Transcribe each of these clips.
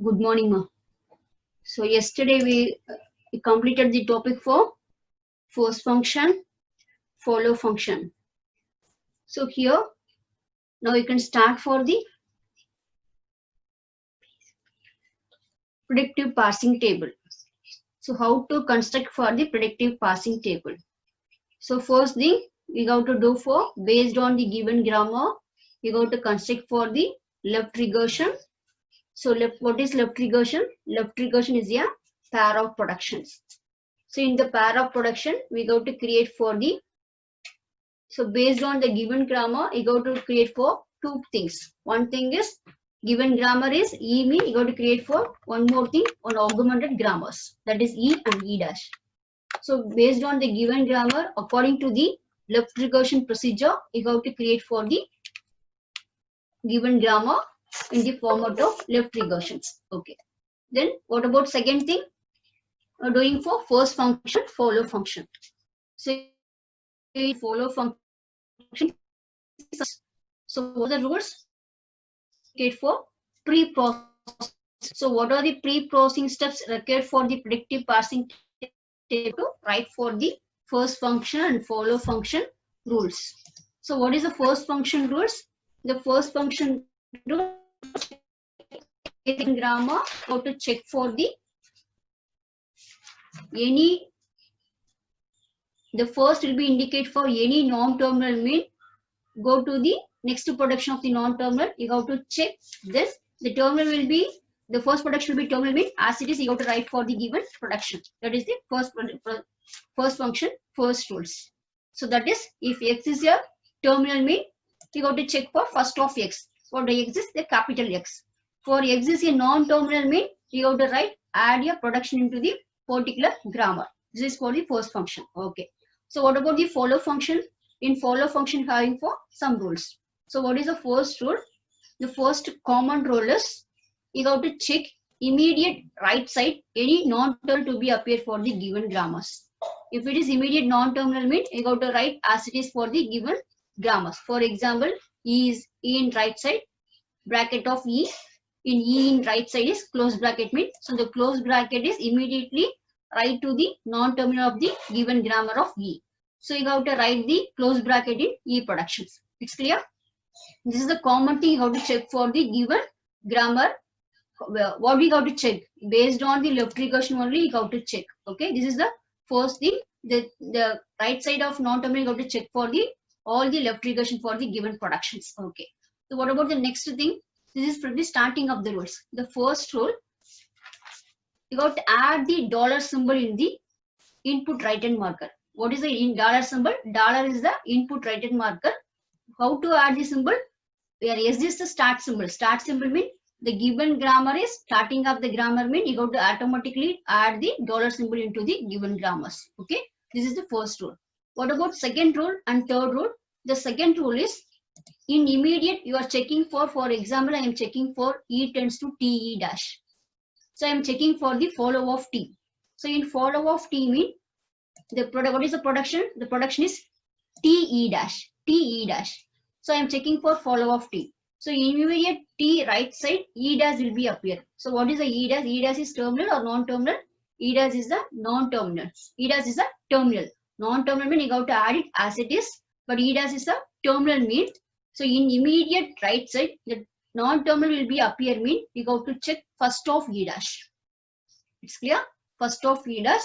Good morning, ma. So yesterday we completed the topic for force function, follow function. So here now you can start for the predictive parsing table. So how to construct for the predictive parsing table? So first thing we got to do for based on the given grammar, we got to construct for the left regression. So what is left regression? Left regression is a pair of productions. So in the pair of production, we got to create for the, so based on the given grammar, you got to create for two things. One thing is given grammar is E mean, you got to create for one more thing on augmented grammars, that is E and E dash. So based on the given grammar, according to the left recursion procedure, you got to create for the given grammar in the format of left regressions. Okay. Then what about second thing? Doing for first function, follow function. So follow function. So what are the rules? For pre-processing. So what are the pre-processing steps required for the predictive parsing table to write for the first function and follow function rules? So what is the first function rules? The first function rules in grammar, how to check for the the first will be indicate for any non-terminal mean. Go to the next production of the non-terminal, you have to check this. The terminal will be, the first production will be terminal mean, as it is you have to write for the given production. That is the first function, first rules. So that is, if x is a terminal mean, you have to check for first of x. For the x is the capital X. For x is a non-terminal mean, you have to write, add a production into the particular grammar. This is for the first function. Okay. So what about the follow function? In follow function having for some rules. So what is the first rule? The first common rule is you have to check immediate right side any non-terminal to be appear for the given grammars. If it is immediate non-terminal mean, you have to write as it is for the given grammars. For example, E is E in right side, bracket of E. In E in right side is close bracket mean. So the close bracket is immediately right to the non-terminal of the given grammar of E. So you have to write the close bracket in E productions. It's clear? This is the common thing you have to check for the given grammar. What we have to check? Based on the left recursion only, you have to check. Okay, this is the first thing. The right side of non-terminal you have to check for the all the left recursion for the given productions. Okay. So what about the next thing? This is from the starting of the rules. The first rule, you got to add the dollar symbol in the input right hand marker. What is the dollar symbol? Dollar is the input right hand marker. How to add the symbol? Where is this the start symbol? Start symbol means the given grammar is starting of the grammar mean you got to automatically add the dollar symbol into the given grammars. Okay, this is the first rule. What about second rule and third rule? The second rule is in immediate you are checking for example, I am checking for E tends to TE dash. So I am checking for the follow of T. So in follow of T mean the product, what is the production? The production is TE dash, TE dash. So I am checking for follow of T. So immediate T right side, E dash will be appear. So what is the E dash? E dash is terminal or non-terminal? E dash is the non-terminal. E dash is a terminal. Non-terminal mean you have to add it as it is, but E dash is a terminal mean. So in immediate right side, the non-terminal will be appear mean you have to check first of E dash. It's clear? First of E dash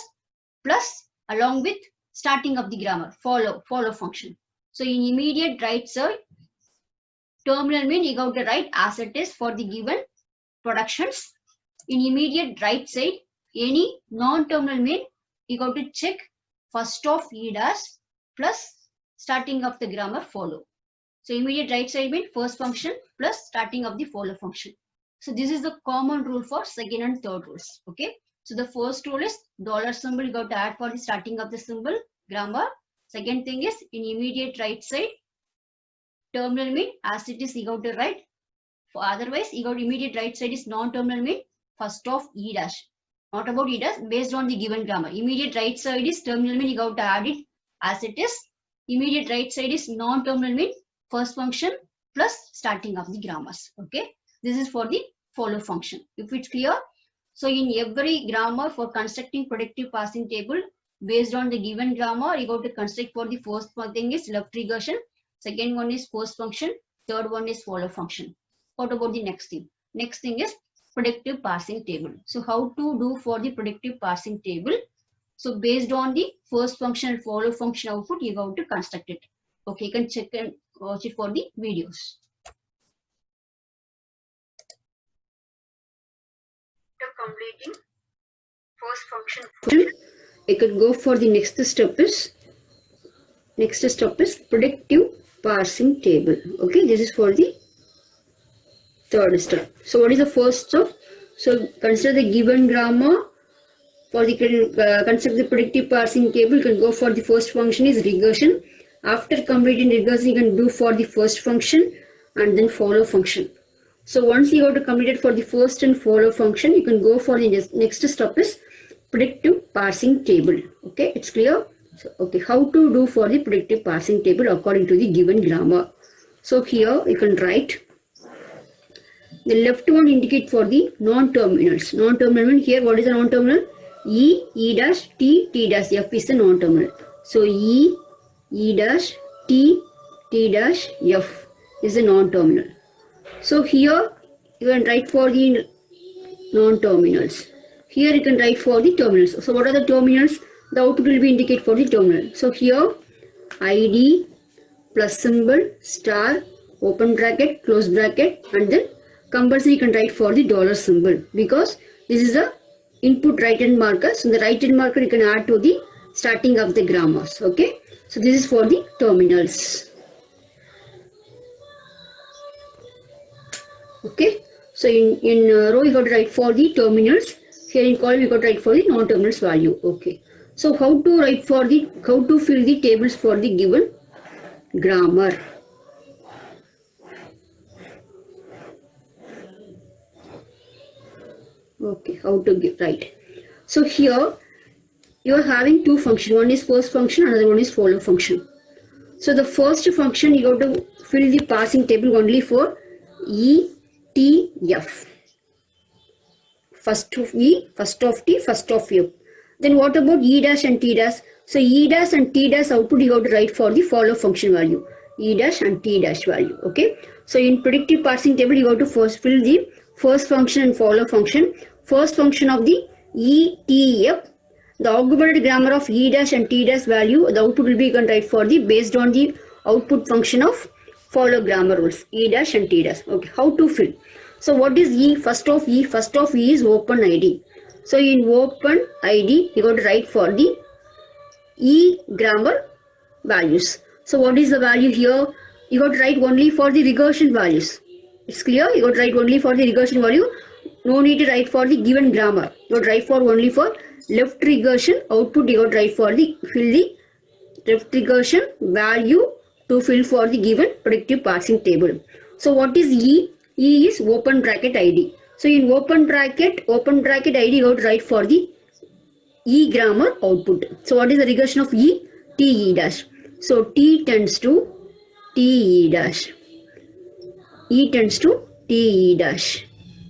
plus along with starting of the grammar, follow function. So in immediate right side, terminal mean you have to write as it is for the given productions. In immediate right side, any non-terminal mean you have to check first of E dash plus starting of the grammar follow. So immediate right side mean first function plus starting of the follow function. So this is the common rule for second and third rules. Okay. So the first rule is dollar symbol you got to add for the starting of the symbol grammar. Second thing is in immediate right side, terminal mean as it is you got to write. For otherwise you got immediate right side is non-terminal mean first of E dash. Not about E dash, based on the given grammar. Immediate right side is terminal mean you got to add it as it is. Immediate right side is non-terminal mean first function plus starting of the grammars. Okay. This is for the follow function. If it's clear, so in every grammar for constructing predictive parsing table based on the given grammar, you got to construct for the first thing is left regression, second one is post function, third one is follow function. What about the next thing? Next thing is predictive parsing table. So how to do for the predictive parsing table? So based on the first function and follow function output, you have to construct it. Okay, you can check and watch it for the videos. After completing first function, I could go for the next step is predictive parsing table. Okay, this is for the third step. So what is the first step? So consider the given grammar. For the construct the predictive parsing table, you can go for the first function is regression. After completing regression, you can do for the first function and then follow function. So once you have to complete it for the first and follow function, you can go for the next step is predictive parsing table. Okay, it's clear. So okay, how to do for the predictive parsing table according to the given grammar. So here you can write. The left one indicate for the non-terminals. Non-terminal here, what is the non-terminal? E, E dash, T, T dash, F is the non-terminal. So E, E dash, T, T dash, F is the non-terminal. So here you can write for the non-terminals. Here you can write for the terminals. So what are the terminals? The output will be indicate for the terminal. So here ID plus symbol, star, open bracket, close bracket, and then compulsory you can write for the dollar symbol because this is the input right-hand marker. So the right-hand marker you can add to the starting of the grammars. Okay. So this is for the terminals. Okay. So in row you got to write for the terminals. Here in column you got to write for the non-terminals value. Okay. So how to fill the tables for the given grammar. Okay, how to write. So here you are having two functions. One is first function, another one is follow function. So the first function you have to fill the parsing table only for E, T, F. First of E, first of T, first of F. Then what about E dash and T dash? So E dash and T dash output you have to write for the follow function value. E dash and T dash value. Okay. So in predictive parsing table you have to first fill the first function and follow function. First function of the E, T, F. The augmented grammar of E dash and T dash value, the output will be you can write for the based on the output function of follow grammar rules. E dash and T dash. Okay. How to fill? So what is E? First of E is open ID. So in open ID, you got to write for the E grammar values. So what is the value here? You got to write only for the regression values. It's clear? You got to write only for the regression value. No need to write for the given grammar. You got to write for only for left regression output. You got to write for the fill the left regression value to fill for the given predictive parsing table. So what is E? E is open bracket ID. So in open bracket ID you have to write for the E grammar output. So what is the regression of E? T E dash. So T tends to T E dash. E tends to T E dash.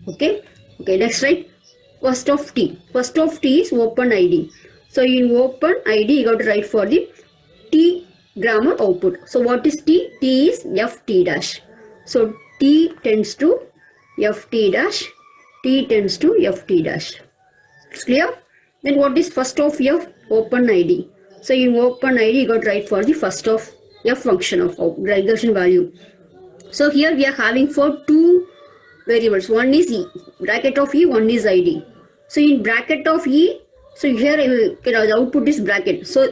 Okay. Okay, let's write first of T. First of T is open ID. So in open ID you got to write for the T grammar output. So what is T? T is FT dash. So T tends to FT dash. T tends to FT dash. It's clear? Then what is first of F? Open ID. So in open ID you got to write for the first of F function of regression value. So here we are having for two variables. One is E, bracket of E, one is ID. So in bracket of E, so here the output is bracket. So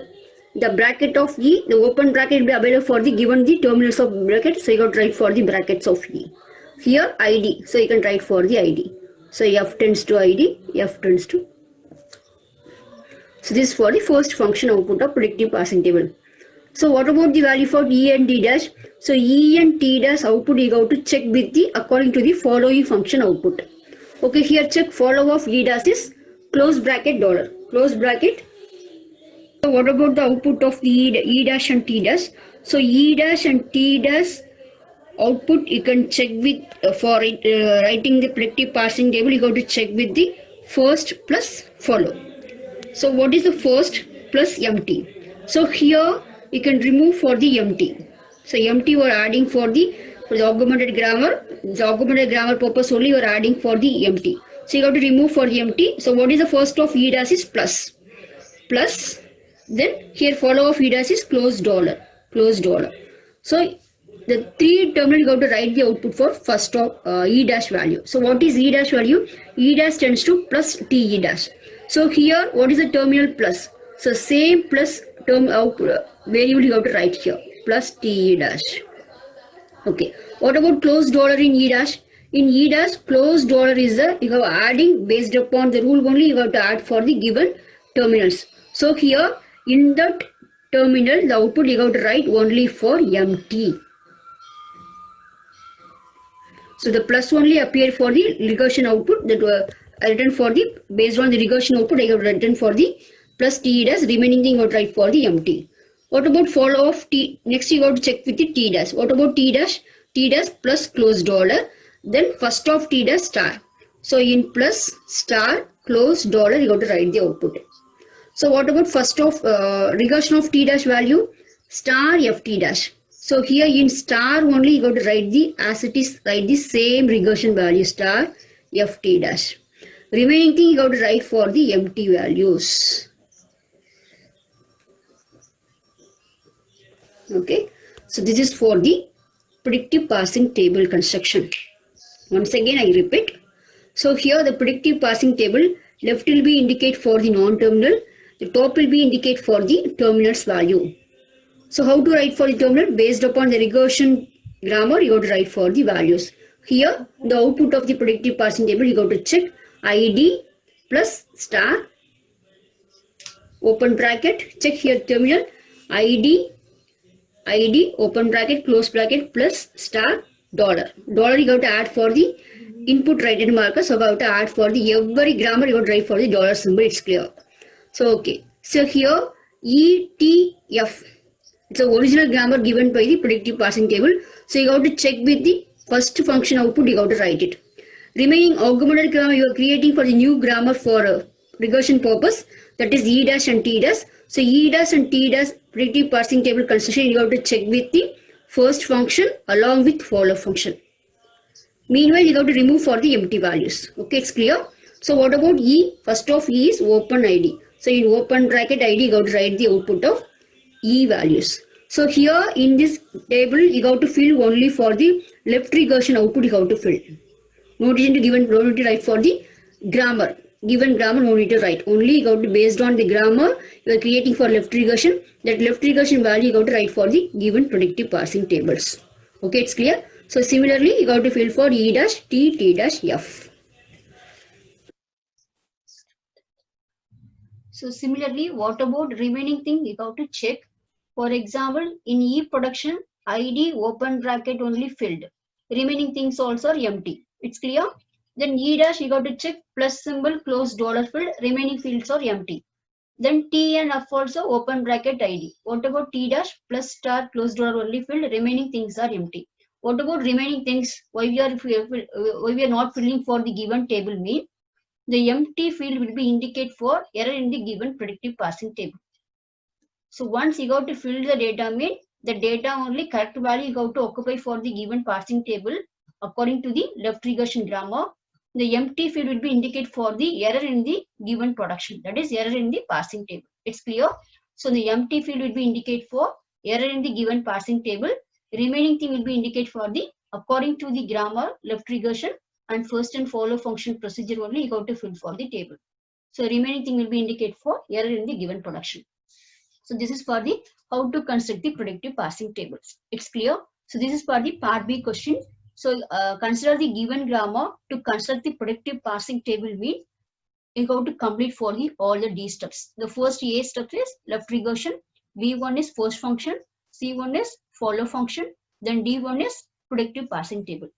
the bracket of E, the open bracket will be available for the given the terminals of bracket. So you got to write for the brackets of E. Here ID, so you can write for the ID. So F tends to ID, F tends to. So this is for the first function output of predictive parsing table. So what about the value for E and T dash? So E and T dash output you have to check with the according to the following function output. Okay, here check follow of E dash is close bracket dollar, close bracket. So what about the output of the E dash and T dash? So E dash and T dash output you can check with for it writing the predictive parsing table. You got to check with the first plus follow. So what is the first plus empty? So here you can remove for the empty. So empty you are adding for the augmented grammar. The augmented grammar purpose only you are adding for the empty. So you got to remove for the empty. So what is the first of E dash is plus. Plus, then here follow of E dash is close dollar. Close dollar. So the three terminal you got to write the output for first of E dash value. So what is E dash value? E dash tends to plus T E dash. So here what is the terminal plus? So same plus term output variable you have to write here plus T E dash. Okay. What about close dollar in E dash? In E dash close dollar is the you have adding based upon the rule only you have to add for the given terminals. So here in that terminal the output you have to write only for empty. So the plus only appear for the regression output that were written for the based on the regression output I have written for the plus T dash, remaining thing you have to write for the empty. What about follow of T? Next you have to check with the T dash. What about T dash? T dash plus close dollar. Then first of T dash star. So in plus star close dollar you have to write the output. So what about first of regression of T dash value? Star F T dash. So here in star only you got to write the as it is, write the same regression value star F T dash. Remaining thing you got to write for the empty values. Okay, so this is for the predictive parsing table construction. Once again I repeat. So here the predictive parsing table, left will be indicate for the non-terminal, the top will be indicate for the terminal's value. So how to write for the terminal? Based upon the regression grammar you have to write for the values. Here the output of the predictive parsing table you got to check ID plus star open bracket, check here terminal ID open bracket close bracket plus star dollar. Dollar you have to add for the input right hand marker. So you have to add for the every grammar you have to write for the dollar symbol. It's clear. So okay. So here ETF. It's the original grammar given by the predictive parsing table. So you have to check with the first function output you have to write it. Remaining augmented grammar you are creating for the new grammar for regression purpose, that is E dash and T dash. So E dash and T dash predictive parsing table construction you have to check with the first function along with follow function. Meanwhile you have to remove for the empty values. Okay, it's clear. So what about E? First of E is open ID. So in open bracket ID you have to write the output of E values. So here in this table you have to fill only for the left regression output you have to fill. No need to given, no need to write for the grammar. Given grammar no need to write. Only you have to based on the grammar you are creating for left regression. That left regression value you have to write for the given predictive parsing tables. Okay, it's clear. So similarly you have to fill for E dash T, T dash F. So similarly, what about remaining thing you have to check. For example, in E production, ID open bracket only filled. Remaining things also are empty. It's clear. Then E dash you got to check plus symbol close dollar filled. Remaining fields are empty. Then T and F also open bracket ID. What about T dash plus star close dollar only filled? Remaining things are empty. What about remaining things? Why we are not filling for the given table mean? The empty field will be indicate for error in the given predictive parsing table. So once you got to fill the data mean, the data only correct value you got to occupy for the given parsing table according to the left regression grammar. The empty field will be indicate for the error in the given production, that is error in the parsing table. It's clear. So the empty field will be indicate for error in the given parsing table. Remaining thing will be indicate for the according to the grammar left regression and first and follow function procedure only you got to fill for the table. So remaining thing will be indicate for error in the given production. So this is for the how to construct the predictive parsing tables. It's clear. So this is for the part B question. So consider the given grammar to construct the predictive parsing table mean you have to complete for the all the D steps. The first A step is left regression, B1 is first function, C1 is follow function, then D1 is predictive parsing table.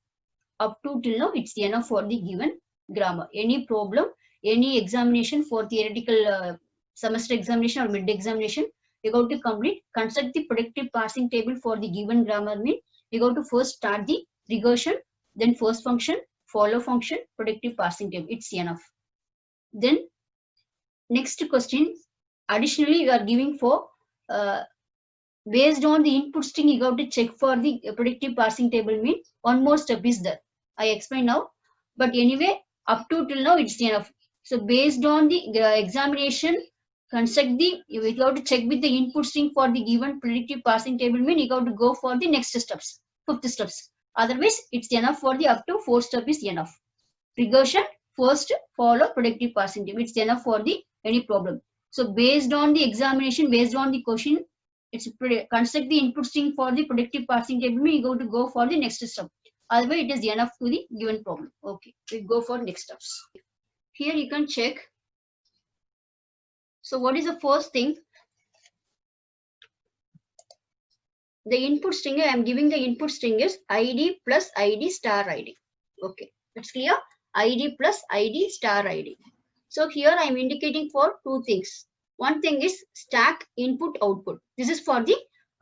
Up to till now it's enough for the given grammar. Any problem, any examination for theoretical semester examination or mid examination, you got to complete construct the predictive parsing table for the given grammar mean You got to first start the regression, then first function, follow function, predictive parsing table. It's enough. Then next question, additionally, you are giving for based on the input string, you got to check for the predictive parsing table mean one more step is there. I explain now, but anyway, up to till now it's enough. So based on the examination, construct the, you got to check with the input string for the given predictive parsing table mean you got to go for the next steps, fifth steps. Otherwise, it's enough for the up to 4 step is enough. Regression, first follow predictive parsing table. It's enough for the any problem. So based on the examination, based on the question, it's construct the input string for the predictive parsing table. You go to go for the next step. Otherwise, it is enough to the given problem. Okay, we go for next steps. Here you can check. So what is the first thing? The input string, I am giving the input string is ID plus ID star ID. Okay, that's clear. ID plus ID star ID. So here I am indicating for two things. One thing is stack input output. This is for the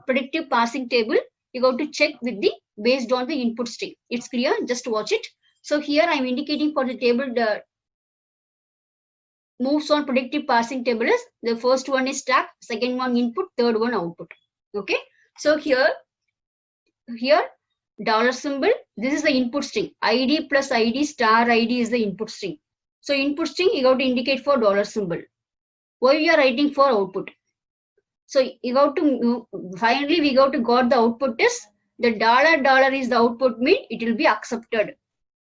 predictive parsing table. You got to check with the based on the input string. It's clear. Just watch it. So here I am indicating for the table the moves on predictive parsing table is the first one is stack, second one input, third one output. Okay. So here dollar symbol, this is the input string. ID plus ID star ID is the input string. So input string you got to indicate for dollar symbol. Why you are writing for output? So you got to finally we got to got the output is the dollar is the output mean it will be accepted.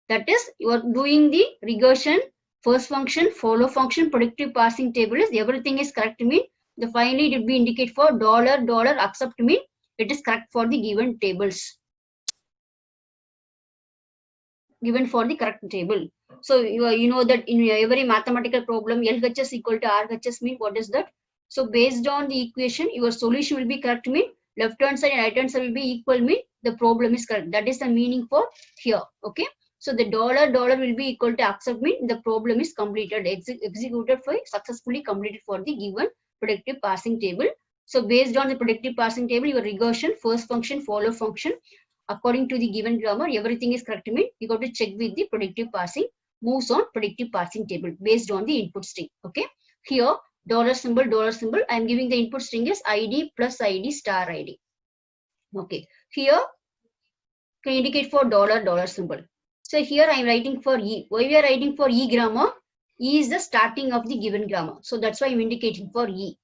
That is you are doing the regression, first function, follow function, predictive parsing table is everything is correct mean the finally it will be indicate for dollar accept mean it is correct for the given tables. Given for the correct table. So you know that in every mathematical problem LHS equal to RHS mean what is that? So based on the equation your solution will be correct mean left hand side and right hand side will be equal mean the problem is correct. That is the meaning for here. Okay. So the dollar will be equal to accept mean the problem is completed, executed for successfully completed for the given predictive parsing table. So based on the predictive parsing table your regression, first function, follow function, according to the given grammar, everything is correct mean you got to check with the predictive parsing, moves on predictive parsing table based on the input string. Okay. Here dollar symbol, I am giving the input string is ID plus ID star ID. Okay. Here can indicate for dollar symbol. So here I am writing for E. Why we are writing for E grammar? E is the starting of the given grammar. So that's why I am indicating for E.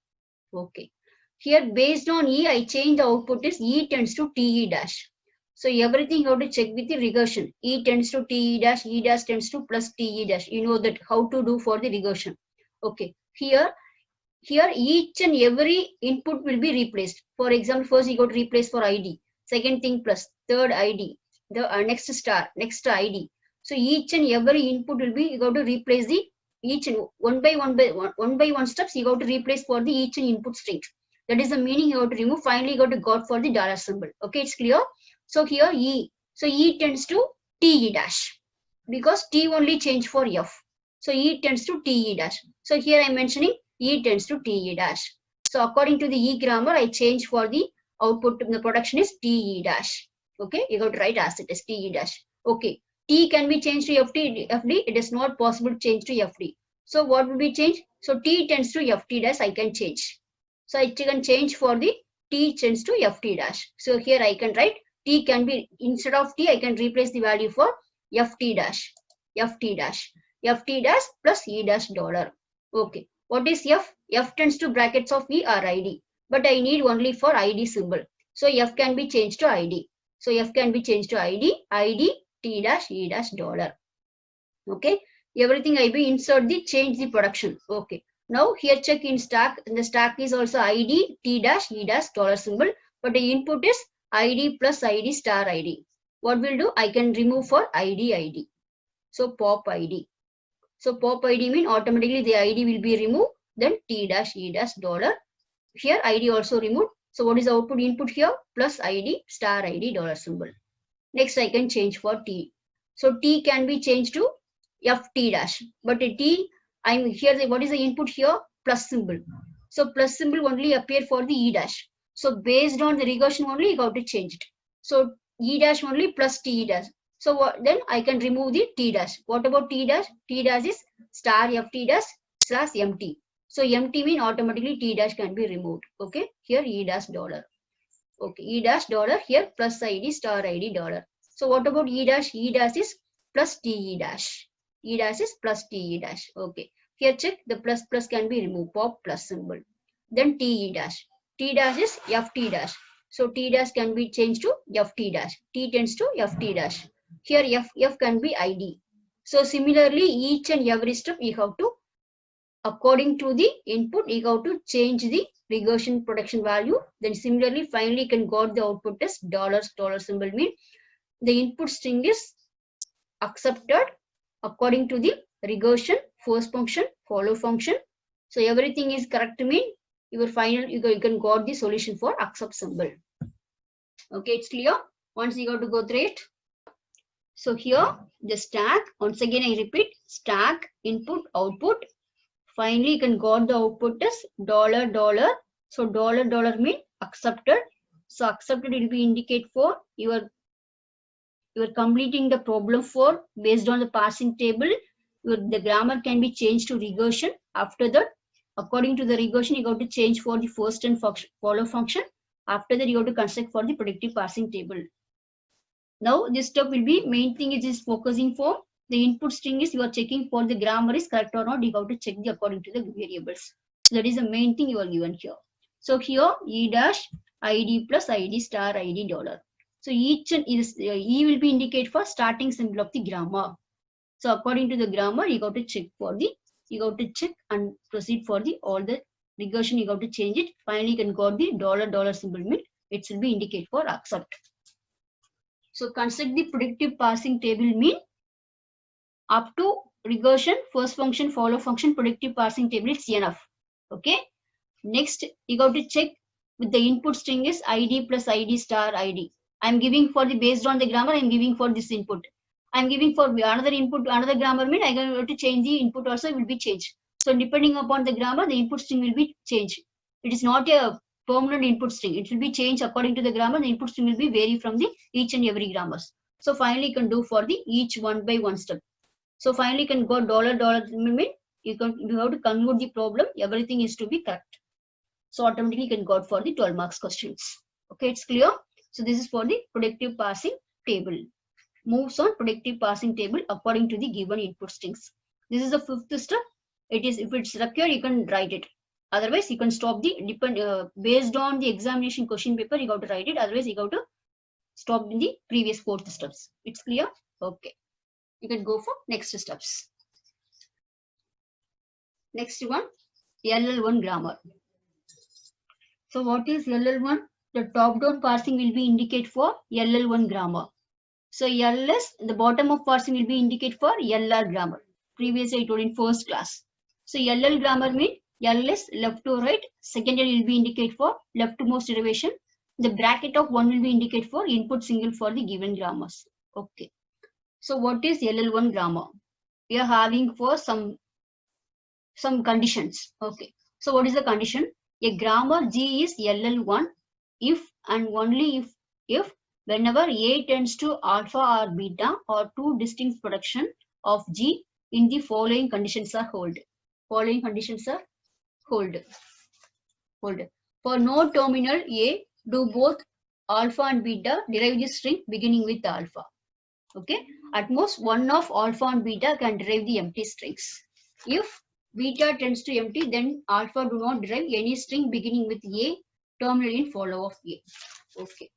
Okay. Here based on E, I change the output is E tends to TE dash. So everything you have to check with the regression. E tends to TE dash, E dash tends to plus TE dash. You know that how to do for the regression. Okay. Here each and every input will be replaced. For example, first you got to replace for ID. Second thing plus, third ID. The next star, next ID. So each and every input will be you got to replace the each and one by one steps you got to replace for the each and input string. That is the meaning you have to remove. Finally, you got to got for the dollar symbol. Okay, it's clear. So here E. So E tends to TE dash because T only change for F. So E tends to TE dash. So here I am mentioning E tends to TE dash. So according to the E grammar, I change for the output. The production is TE dash. Okay, you got to write as it is TE dash. Okay, T can be changed to FD. It is not possible to change to FD. So what will be changed? So T tends to FT dash. I can change. So I can change for the T tends to FT dash. So here I can write T can be instead of T I can replace the value for FT dash. FT dash. FT dash plus E dash dollar. Okay. What is F? F tends to brackets of E or ID. But I need only for ID symbol. So F can be changed to ID. So F can be changed to ID, T dash, E dash dollar. Okay. Everything I be insert the change the production. Okay. Now here check in stack. And the stack is also ID, T dash, E dash dollar symbol. But the input is ID plus ID star ID. What will do? I can remove for ID. So pop ID. So pop ID mean automatically the ID will be removed. Then T dash, E dash dollar. Here ID also removed. So what is the output input here? Plus ID star ID dollar symbol. Next I can change for T. So T can be changed to FT dash. But T, I'm here. What is the input here? Plus symbol. So plus symbol only appear for the E dash. So based on the regression only you got to change it. So E dash only plus T dash. So what, then I can remove the T dash. What about T dash? T dash is star FT dash slash MT. So MT mean automatically T dash can be removed. Okay. Here E dash dollar. Okay. E dash dollar here plus ID star ID dollar. So what about E dash? E dash is plus TE dash. E dash is plus TE dash. Okay. Here check the plus plus can be removed. Pop plus symbol. Then TE dash. T dash is FT dash. So T dash can be changed to FT dash. T tends to FT dash. Here F can be ID. So similarly, each and every step you have to, according to the input, you have to change the regression protection value. Then similarly, finally you can got the output as dollar symbol mean the input string is accepted according to the regression, first function, follow function. So everything is correct mean your final, you can got the solution for accept symbol. Okay, it's clear. Once you got to go through it. So here the stack, once again I repeat, stack, input, output. Finally you can got the output as dollar. So dollar mean accepted. So accepted will be indicate for you are completing the problem for based on the parsing table. The grammar can be changed to regression. After that, according to the regression, you got to change for the first and follow function. After that, you have to construct for the predictive parsing table. Now, this step will be main thing is focusing for the input string is you are checking for the grammar is correct or not. You have to check the according to the variables. So that is the main thing you are given here. So here E dash ID plus ID star ID dollar. So each and is E will be indicate for starting symbol of the grammar. So according to the grammar, you got to check for the, you got to check and proceed for the all the regression. You got to change it. Finally, you can got the dollar symbol mean it will be indicate for accept. So construct the predictive parsing table mean up to regression, first function, follow function, predictive parsing table is enough. Okay. Next, you got to check with the input string is ID plus ID star ID. I'm giving for the based on the grammar. I'm giving for this input. I'm giving for another input, another grammar mean I got to change the input also, it will be changed. So depending upon the grammar, the input string will be changed. It is not a permanent input string. It will be changed according to the grammar. The input string will be vary from the each and every grammars. So finally, you can do for the each one by one step. So finally, you can go dollar mean you have to conclude the problem. Everything is to be correct. So automatically, you can go for the 12 marks questions. Okay, it's clear. So this is for the predictive parsing table. Moves on predictive parsing table according to the given input strings. This is the fifth step. It is if it's required, you can write it. Otherwise, you can stop the based on the examination question paper. You got to write it. Otherwise, you got to stop in the previous fourth steps. It's clear. Okay, you can go for next steps. Next one, LL1 grammar. So what is LL1? The top-down parsing will be indicate for LL1 grammar. So LS, the bottom of parsing will be indicate for LR grammar. Previously I told in first class. So LL grammar means LS left to right. Secondary will be indicate for leftmost derivation. The bracket of 1 will be indicate for input single for the given grammars. Okay. So what is LL1 grammar? We are having for some conditions. Okay. So what is the condition? A grammar G is LL1 if and only if whenever A tends to alpha or beta or two distinct production of G in the following conditions are hold. Following conditions are hold. For no terminal A, do both alpha and beta derive the string beginning with alpha. Okay. At most one of alpha and beta can derive the empty strings. If beta tends to empty, then alpha do not derive any string beginning with A, terminal in follow of A. Okay.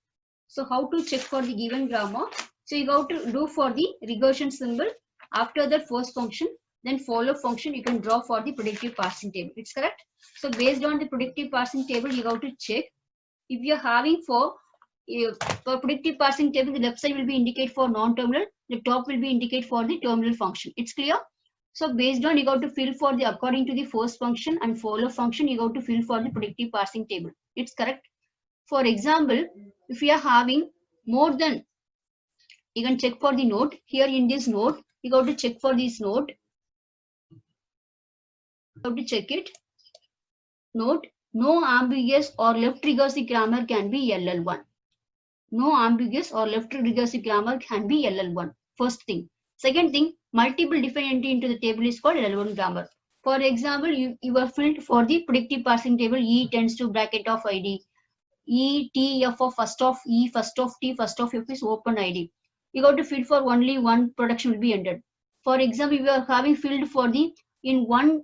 So how to check for the given grammar? So you have to do for the regression symbol. After that first function, then follow function you can draw for the predictive parsing table. It's correct. So based on the predictive parsing table, you have to check if you're having for predictive parsing table, the left side will be indicate for non-terminal, the top will be indicate for the terminal function. It's clear. So based on you got to fill for the according to the first function and follow function, you got to fill for the predictive parsing table. It's correct. For example, if you are having more than, you can check for the node. Here in this node, you got to check for this node. You have to check it. Note, no ambiguous or left recursive grammar can be LL1. no ambiguous or left recursive grammar can be LL1. First thing. Second thing, multiple different entry into the table is called LL1 grammar. For example, you are filled for the predictive parsing table E tends to bracket of ID. E, T, F of first of E, first of T, first of F is open ID. You got to fill for only one production will be entered. For example, if you are having filled for the in one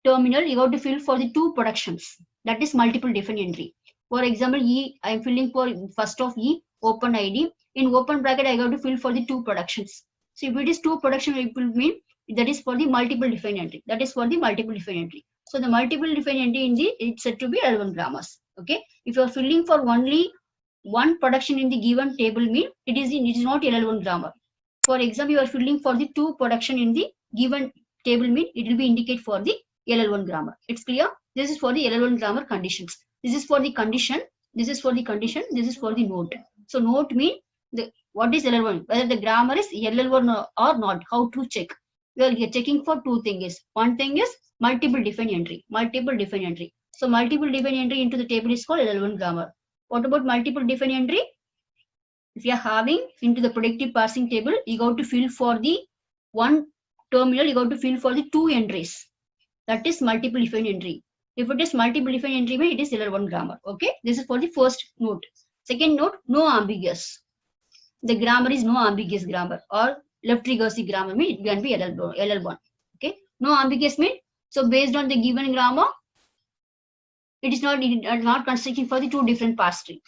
terminal, you got to fill for the two productions. That is multiple different entry. For example, E, I am filling for first of E, open ID. In open bracket, I got to fill for the two productions. So if it is two production, it will mean that is for the multiple defined entry. That is for the multiple defined entry. So the multiple defined entry in the it's said to be relevant grammars. Okay. If you are filling for only one production in the given table, mean it is not LL1 grammar. For example, you are filling for the two production in the given table, mean it will be indicate for the LL1 grammar. It's clear. This is for the LL1 grammar conditions. This is for the condition. This is for the condition. This is for the note. So note mean the what is LL1? Whether the grammar is LL1 or not. How to check? We are checking for two things. One thing is multiple defined entry. Multiple defined entry. So multiple defined entry into the table is called LL1 grammar. What about multiple defined entry? If you are having into the predictive parsing table, you got to fill for the one terminal, you got to fill for the two entries. That is multiple defined entry. If it is multiple defined entry, it is LL1 grammar. Okay, this is for the first note. Second note, no ambiguous. The grammar is no ambiguous grammar or left recursive grammar, mean it can be LL1. Okay, no ambiguous mean so based on the given grammar, it is not constructing for the two different parse tree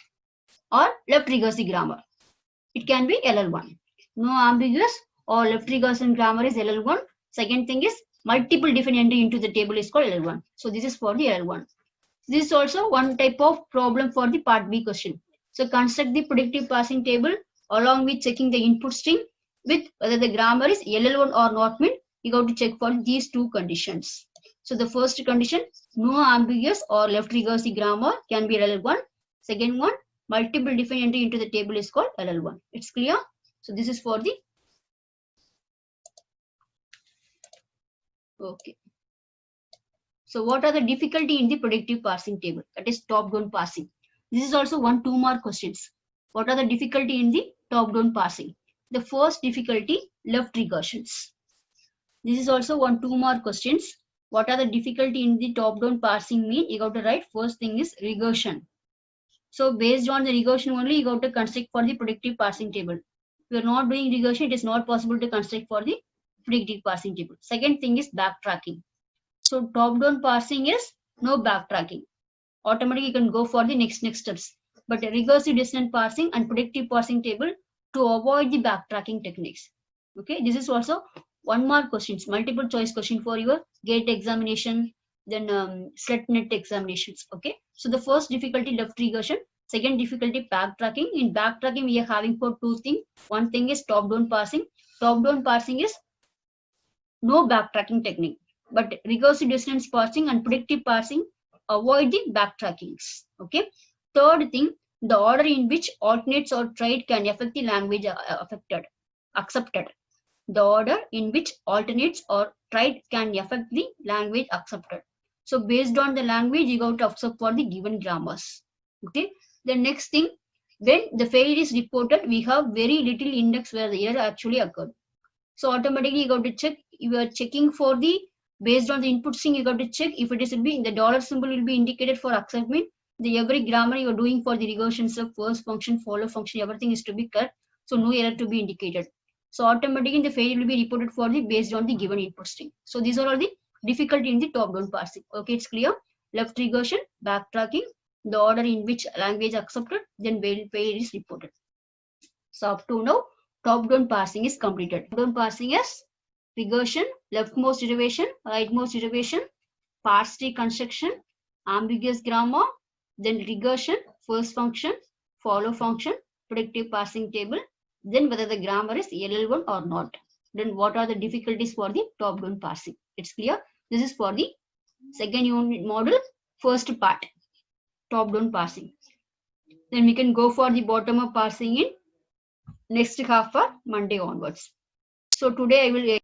or left recursive grammar. It can be LL1. No ambiguous or left recursive grammar is LL1. Second thing is multiple different entry into the table is called LL1. So this is for the LL1. This is also one type of problem for the part B question. So construct the predictive parsing table along with checking the input string with whether the grammar is LL1 or not, mean you got to check for these two conditions. So the first condition, no ambiguous or left recursive grammar can be LL1. Second one, multiple different entry into the table is called LL1. It's clear? So this is for the okay. So what are the difficulty in the predictive parsing table? That is top-down parsing. This is also 1-2 mark questions. What are the difficulty in the top-down parsing? The first difficulty, left recursions. This is also 1-2 mark questions. What are the difficulty in the top-down parsing mean? You got to write first thing is regression. So based on the regression only, you got to construct for the predictive parsing table. If you are not doing regression, it is not possible to construct for the predictive parsing table. Second thing is backtracking. So top-down parsing is no backtracking. Automatically you can go for the next steps. But recursive descent parsing and predictive parsing table to avoid the backtracking techniques. Okay, this is also 1 mark questions, multiple choice question for your GATE examination, then SLET-NET examinations. Okay, so the first difficulty left regression, second difficulty backtracking. In backtracking we are having for two things. One thing is top-down parsing. Top-down parsing is no backtracking technique, but recursive distance parsing and predictive parsing avoid the backtrackings. Okay. Third thing, the order in which alternates or tried can affect the language accepted. The order in which alternates or tried can affect the language accepted. So based on the language, you got to accept for the given grammars. Okay. The next thing, when the failure is reported, we have very little index where the error actually occurred. So automatically you got to check. You are checking for the based on the input string. You got to check if it is will be the dollar symbol will be indicated for acceptment. The every grammar you are doing for the regressions of first function, follow function, everything is to be correct. So no error to be indicated. So automatically the failure will be reported for the based on the given input string. So these are all the difficulty in the top-down parsing. Okay, it's clear. Left regression, backtracking, the order in which language accepted, then failure is reported. So up to now, top-down parsing is completed. Top-down parsing is regression, leftmost derivation, rightmost derivation, parse tree construction, ambiguous grammar, then regression, first function, follow function, predictive parsing table, then whether the grammar is LL1 or not. Then what are the difficulties for the top-down parsing? It's clear. This is for the second unit model, first part, top-down parsing. Then we can go for the bottom-up parsing in next half for Monday onwards. So today I will